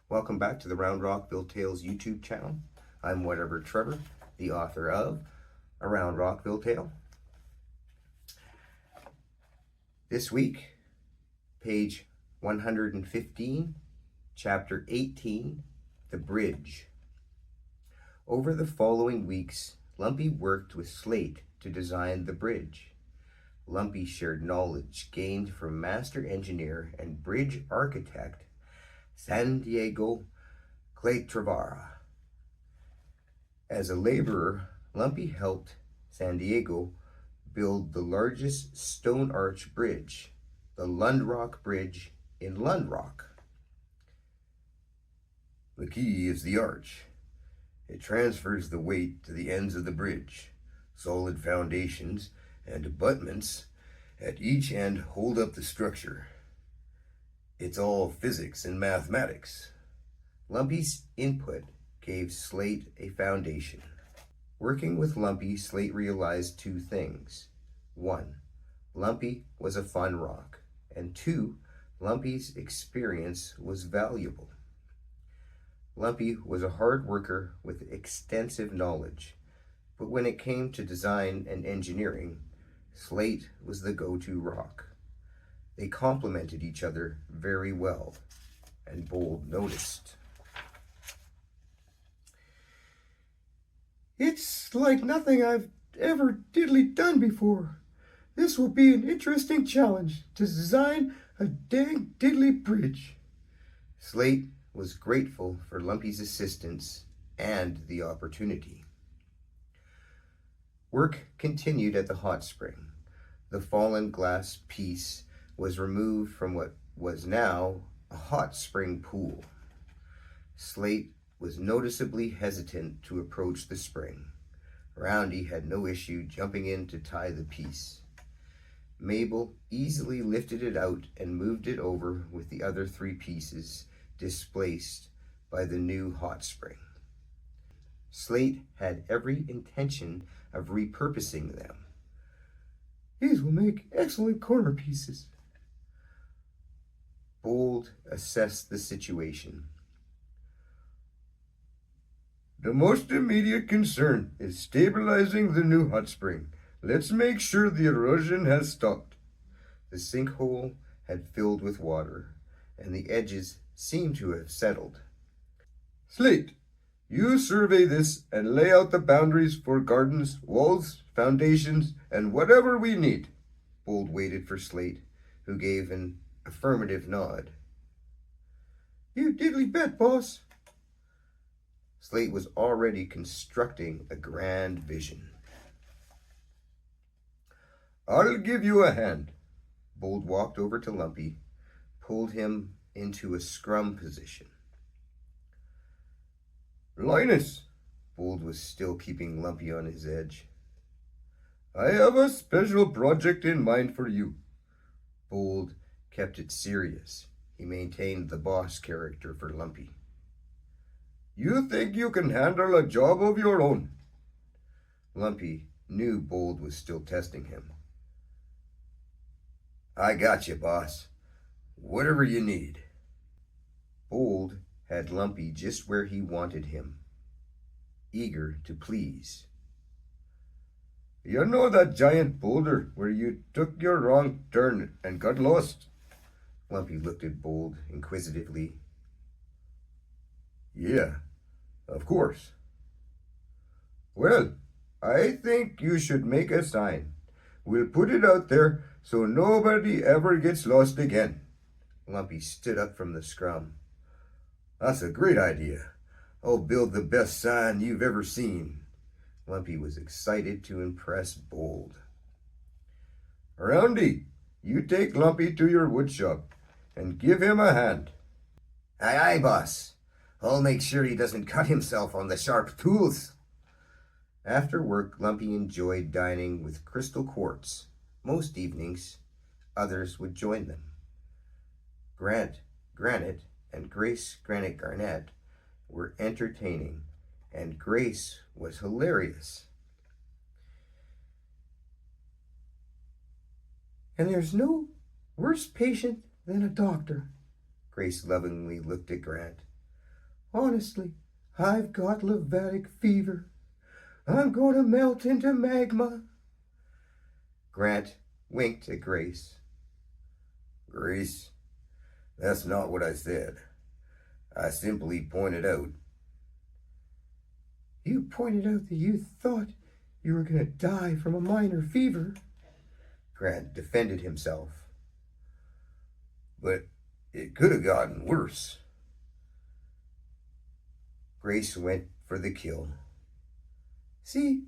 Welcome back to the Roundrockville Tales YouTube channel. I'm Whatever Trevor, the author of A Roundrockville Tale. This week, page 115, chapter 18, The Bridge. Over the following weeks, Lumpy worked with Slate to design the bridge. Lumpy shared knowledge gained from master engineer and bridge architect Sandiago Claytrava. As a laborer, Lumpy helped Sandiago build the largest stone arch bridge, the Londrock Bridge in Londrock. The key is the arch. It transfers the weight to the ends of the bridge. Solid foundations and abutments at each end hold up the structure. It's all physics and mathematics. Lumpy's input gave Slate a foundation. Working with Lumpy, Slate realized two things. 1. Lumpy was a fun rock. And 2. Lumpy's experience was valuable. Lumpy was a hard worker with extensive knowledge, but when it came to design and engineering, Slate was the go-to rock. They complemented each other very well, and Bold noticed. It's like nothing I've ever diddly done before. This will be an interesting challenge to design a dang diddly bridge. Slate was grateful for Lumpy's assistance and the opportunity. Work continued at the hot spring. The fallen glass piece was removed from what was now a hot spring pool. Slate was noticeably hesitant to approach the spring. Roundy had no issue jumping in to tie the piece. Mabel easily lifted it out and moved it over with the other 3 pieces displaced by the new hot spring. Slate had every intention of repurposing them. These will make excellent corner pieces. Bold assessed the situation. The most immediate concern is stabilizing the new hot spring. Let's make sure the erosion has stopped. The sinkhole had filled with water, and the edges seemed to have settled. Slate, you survey this and lay out the boundaries for gardens, walls, foundations, and whatever we need. Bold waited for Slate, who gave an affirmative nod. You diddly bet, boss. Slate was already constructing a grand vision. I'll give you a hand. Bold walked over to Lumpy, pulled him into a scrum position. Linus, Bold was still keeping Lumpy on his edge. I have a special project in mind for you. Bold kept it serious. He maintained the boss character for Lumpy. You think you can handle a job of your own? Lumpy knew Bold was still testing him. I got you, boss. Whatever you need. Bold had Lumpy just where he wanted him, eager to please. You know that giant boulder where you took your wrong turn and got lost? Lumpy looked at Bold inquisitively. Yeah, of course. Well, I think you should make a sign. We'll put it out there so nobody ever gets lost again. Lumpy stood up from the scrum. That's a great idea. I'll build the best sign you've ever seen. Lumpy was excited to impress Bold. Roundy, you take Lumpy to your woodshop and give him a hand. Aye, aye, boss. I'll make sure he doesn't cut himself on the sharp tools. After work, Lumpy enjoyed dining with Crystal Quartz. Most evenings, others would join them. Grant Granite and Grace Granite Garnett were entertaining, and Grace was hilarious. And there's no worse patient than a doctor. Grace lovingly looked at Grant. Honestly, I've got lymphatic fever. I'm going to melt into magma. Grant winked at Grace. Grace, that's not what I said. I simply pointed out. You pointed out that you thought you were going to die from a minor fever. Grant defended himself. But it could have gotten worse. Grace went for the kill. See,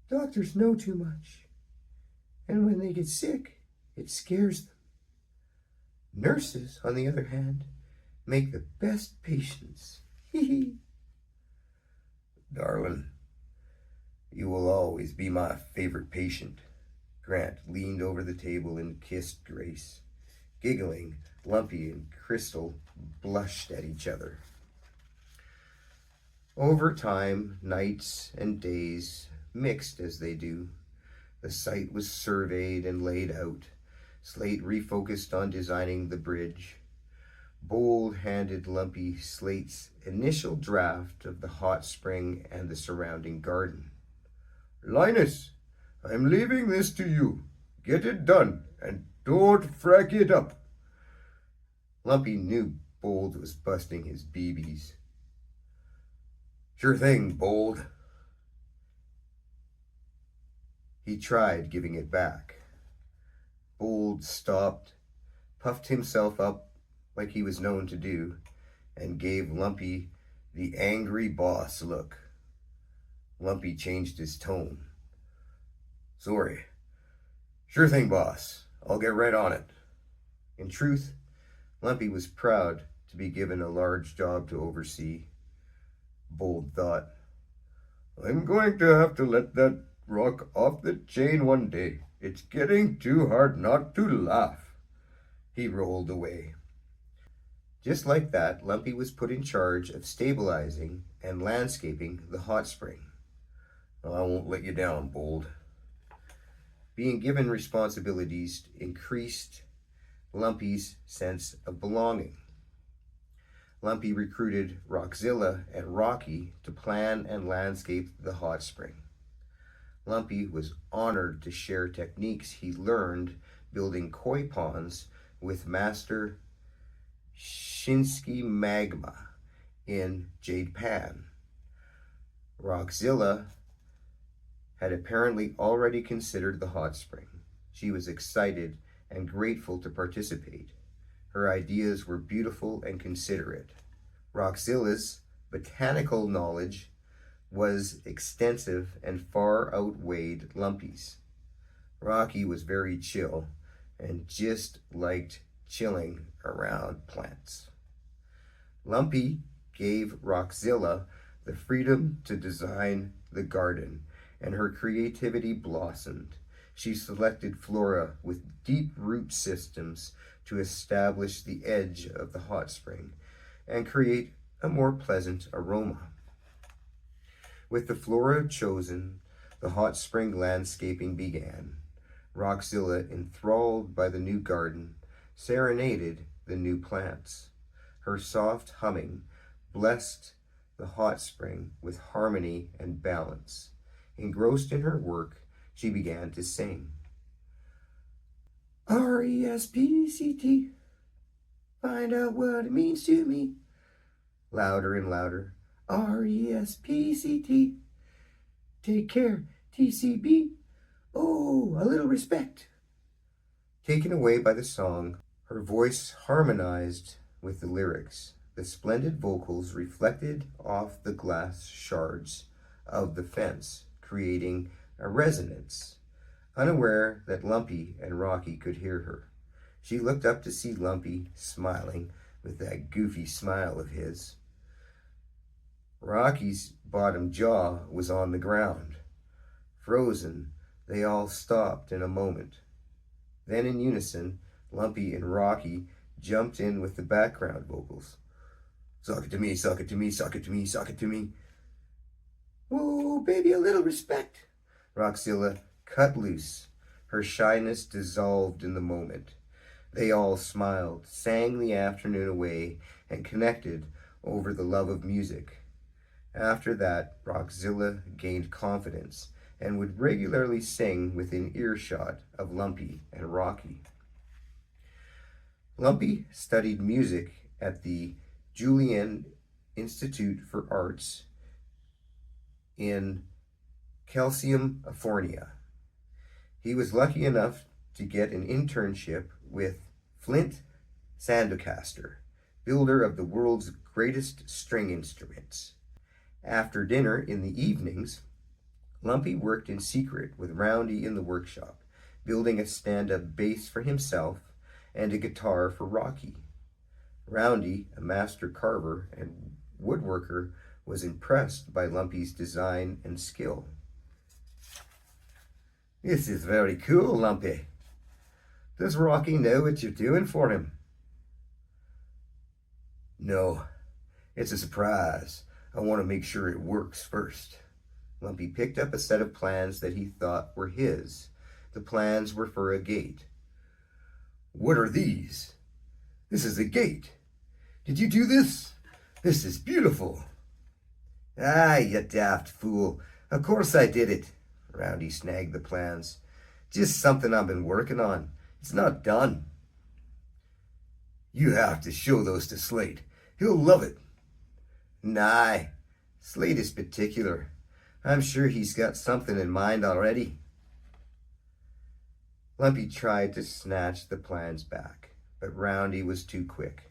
doctors know too much. And when they get sick, it scares them. Nurses, on the other hand, make the best patients. Hee hee. Darling, you will always be my favorite patient. Grant leaned over the table and kissed Grace. Giggling, Lumpy and Crystal blushed at each other. Over time, nights and days mixed as they do. The site was surveyed and laid out. Slate refocused on designing the bridge. Bold handed Lumpy Slate's initial draft of the hot spring and the surrounding garden. Linus, I'm leaving this to you. Get it done and don't frack it up. Lumpy knew Bold was busting his BBs. Sure thing, Bold. He tried giving it back. Bold stopped, puffed himself up like he was known to do, and gave Lumpy the angry boss look. Lumpy changed his tone. Sorry. Sure thing, boss. I'll get right on it. In truth, Lumpy was proud to be given a large job to oversee. Bold thought, I'm going to have to let that rock off the chain one day. It's getting too hard not to laugh. He rolled away. Just like that, Lumpy was put in charge of stabilizing and landscaping the hot spring. I won't let you down, Bold. Being given responsibilities increased Lumpy's sense of belonging. Lumpy recruited Rockzilla and Rocky to plan and landscape the hot spring. Lumpy was honored to share techniques he learned building koi ponds with Master Shinsky Magma in Jade Pan. Rockzilla had apparently already considered the hot spring. She was excited and grateful to participate. Her ideas were beautiful and considerate. Rockzilla's botanical knowledge was extensive and far outweighed Lumpy's. Rocky was very chill and just liked chilling around plants. Lumpy gave Rockzilla the freedom to design the garden, and her creativity blossomed. She selected flora with deep root systems to establish the edge of the hot spring and create a more pleasant aroma. With the flora chosen, the hot spring landscaping began. Rockzilla, enthralled by the new garden, serenaded the new plants. Her soft humming blessed the hot spring with harmony and balance. Engrossed in her work, she began to sing. R-E-S-P-C-T, find out what it means to me. Louder and louder. R-E-S-P-C-T, take care, T-C-B, oh, a little respect. Taken away by the song, her voice harmonized with the lyrics. The splendid vocals reflected off the glass shards of the fence, creating a resonance. Unaware that Lumpy and Rocky could hear her, she looked up to see Lumpy smiling with that goofy smile of his. Rocky's bottom jaw was on the ground. Frozen, they all stopped in a moment. Then in unison, Lumpy and Rocky jumped in with the background vocals. Suck it to me, suck it to me, suck it to me, suck it to me. Whoa, baby, a little respect. Rockzilla cut loose. Her shyness dissolved in the moment. They all smiled, sang the afternoon away, and connected over the love of music. After that, Rockzilla gained confidence and would regularly sing within earshot of Lumpy and Rocky. Lumpy studied music at the Julian Institute for Arts in California. He was lucky enough to get an internship with Flint Sandicaster, builder of the world's greatest string instruments. After dinner in the evenings, Lumpy worked in secret with Roundy in the workshop, building a stand-up bass for himself and a guitar for Rocky. Roundy, a master carver and woodworker, was impressed by Lumpy's design and skill. "This is very cool, Lumpy. Does Rocky know what you're doing for him?" "No, it's a surprise. I want to make sure it works first." Lumpy picked up a set of plans that he thought were his. The plans were for a gate. "What are these?" "This is a gate." "Did you do this?" "This is beautiful." "Ah, you daft fool. Of course I did it." Roundy snagged the plans. "Just something I've been working on. It's not done." "You have to show those to Slate. He'll love it." "Nah, Slate is particular. I'm sure he's got something in mind already." Lumpy tried to snatch the plans back, but Roundy was too quick.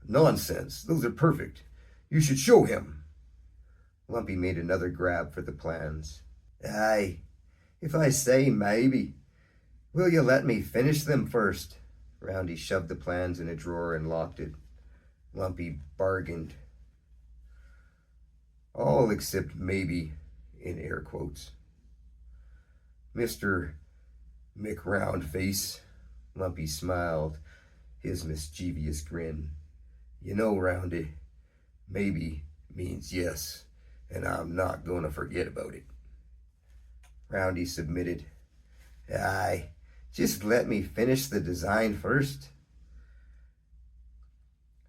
"Nonsense. Those are perfect. You should show him." Lumpy made another grab for the plans. "Aye, if I say maybe. Will you let me finish them first?" Roundy shoved the plans in a drawer and locked it. Lumpy bargained. "All except maybe," in air quotes. "Mr. McRoundface," Lumpy smiled, his mischievous grin. "You know, Roundy, maybe means yes, and I'm not going to forget about it." Roundy submitted. "Aye, just let me finish the design first."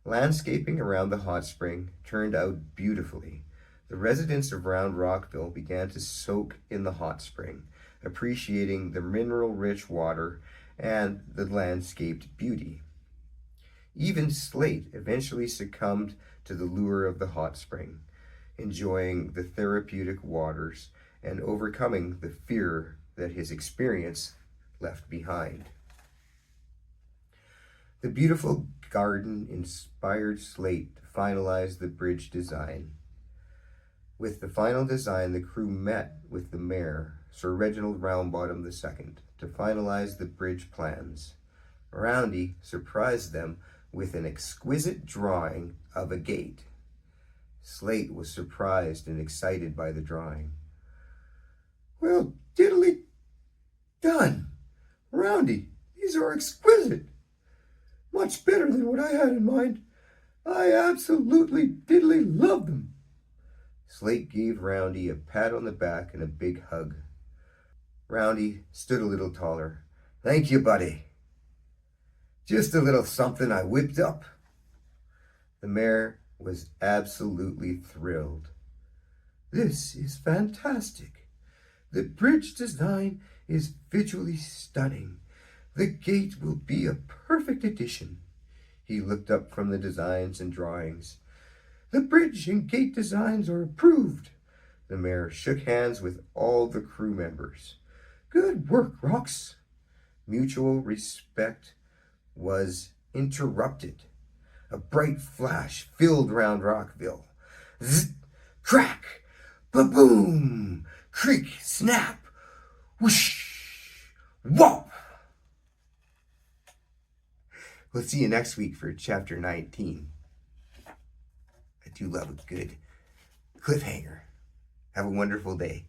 Landscaping around the hot spring turned out beautifully. The residents of Roundrockville began to soak in the hot spring, appreciating the mineral-rich water and the landscaped beauty. Even Slate eventually succumbed to the lure of the hot spring, enjoying the therapeutic waters and overcoming the fear that his experience left behind. The beautiful garden inspired Slate to finalize the bridge design. With the final design, the crew met with the mayor, Sir Reginald Roundbottom II, to finalize the bridge plans. Roundy surprised them with an exquisite drawing of a gate. Slate was surprised and excited by the drawing. "Well, diddly done! Roundy, these are exquisite. Much better than what I had in mind. I absolutely diddly love them." Slate gave Roundy a pat on the back and a big hug. Roundy stood a little taller. "Thank you, buddy. Just a little something I whipped up." The mayor was absolutely thrilled. "This is fantastic. The bridge design is visually stunning. The gate will be a perfect addition." He looked up from the designs and drawings. "The bridge and gate designs are approved." The mayor shook hands with all the crew members. "Good work, Rocks." Mutual respect was interrupted. A bright flash filled Roundrockville. Zzz, crack, ba-boom, creak, snap, whoosh, whoop. We'll see you next week for chapter 19. I do love a good cliffhanger. Have a wonderful day.